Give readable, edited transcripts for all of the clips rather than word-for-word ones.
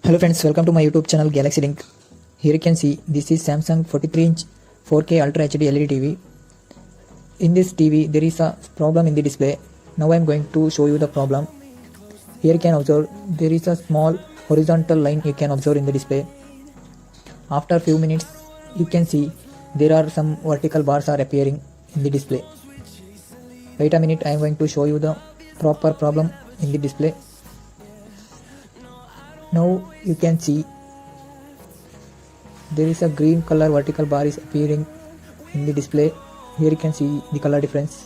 Hello friends, welcome to my YouTube channel Galaxy Link. Here you can see this is Samsung 43-inch 4K Ultra HD LED TV. In this TV there is a problem in the display. Now I am going to show you the problem. Here you can observe there is a small horizontal line you can observe in the display. After few minutes you can see there are some vertical bars are appearing in the display. Wait a minute, I am going to show you the proper problem in the display. Now you can see there is a green color vertical bar is appearing in the display. Here you can see the color difference.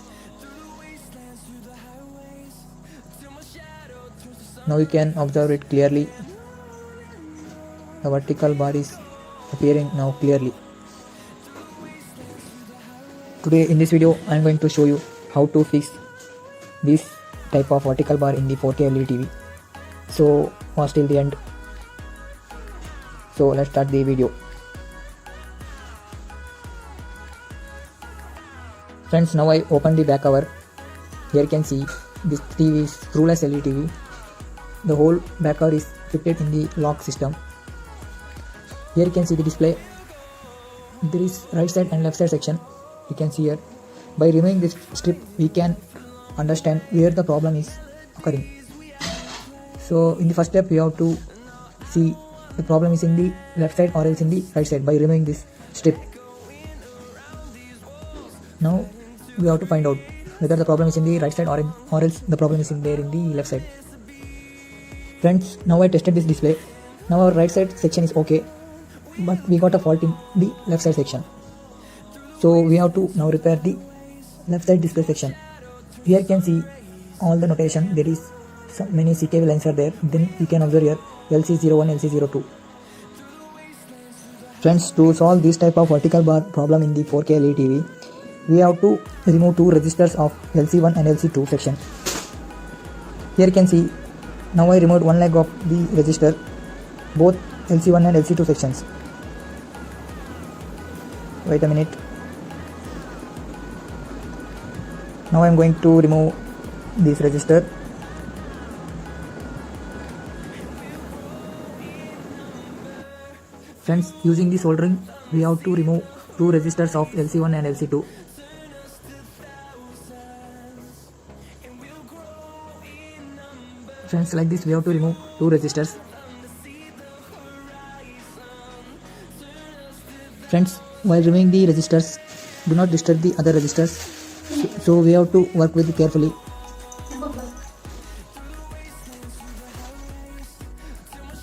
Now you can observe it clearly. The vertical bar is appearing now clearly. Today in this video I am going to show you how to fix this type of vertical bar in the 4K LED TV. So watch till the end. So let's start the video. Friends, now I open the back cover. Here you can see this TV is screwless LED TV. The whole back cover is fitted in the lock system. Here you can see the display. There is right side and left side section. You can see here. By removing this strip we can understand where the problem is occurring. So in the first step we have to see the problem is in the left side or else in the right side by removing this strip. Now we have to find out whether the problem is in the right side or else the problem is in there in the left side. Friends, now I tested this display. Now our right side section is okay, but we got a fault in the left side section. So we have to now repair the left side display section. Here you can see all the notation. There is many CKV lines are there. Then you can observe here LC01, LC02. Friends, to solve this type of vertical bar problem in the 4K LED TV, we have to remove two resistors of LC1 and LC2 section. Here you can see now I removed one leg of the resistor, both LC1 and LC2 sections. Wait a minute. Now I am going to remove this resistor. Friends, using the soldering we have to remove two resistors of LC1 and LC2. Friends, like this we have to remove two resistors. Friends, while removing the resistors, do not disturb the other resistors. So we have to work with it carefully.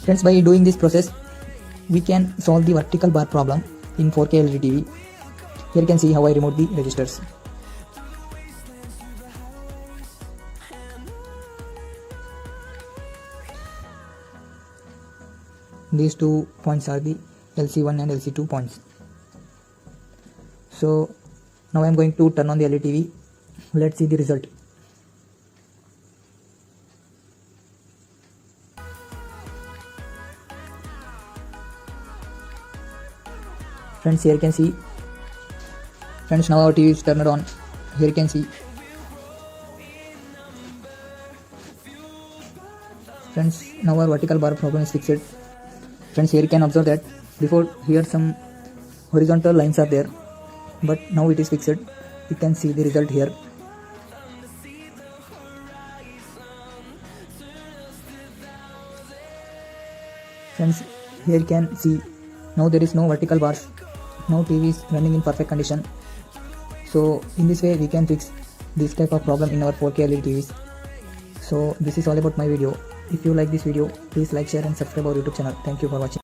Friends, by doing this process we can solve the vertical bar problem in 4K LED TV. Here you can see how I removed the resistors. These 2 points are the LC1 and LC2 points. So now I am going to turn on the LED TV. Let's see the result. Friends, here you can see. Friends, now our TV is turned on. Here you can see. Friends, now our vertical bar problem is fixed. Friends, here you can observe that before here some horizontal lines are there, but now it is fixed. You can see the result here. Friends, here you can see now there is no vertical bars. Now TV is running in perfect condition. So in this way we can fix this type of problem in our 4K LED TVs. So this is all about my video. If you like this video, please like, share and subscribe our YouTube channel. Thank you for watching.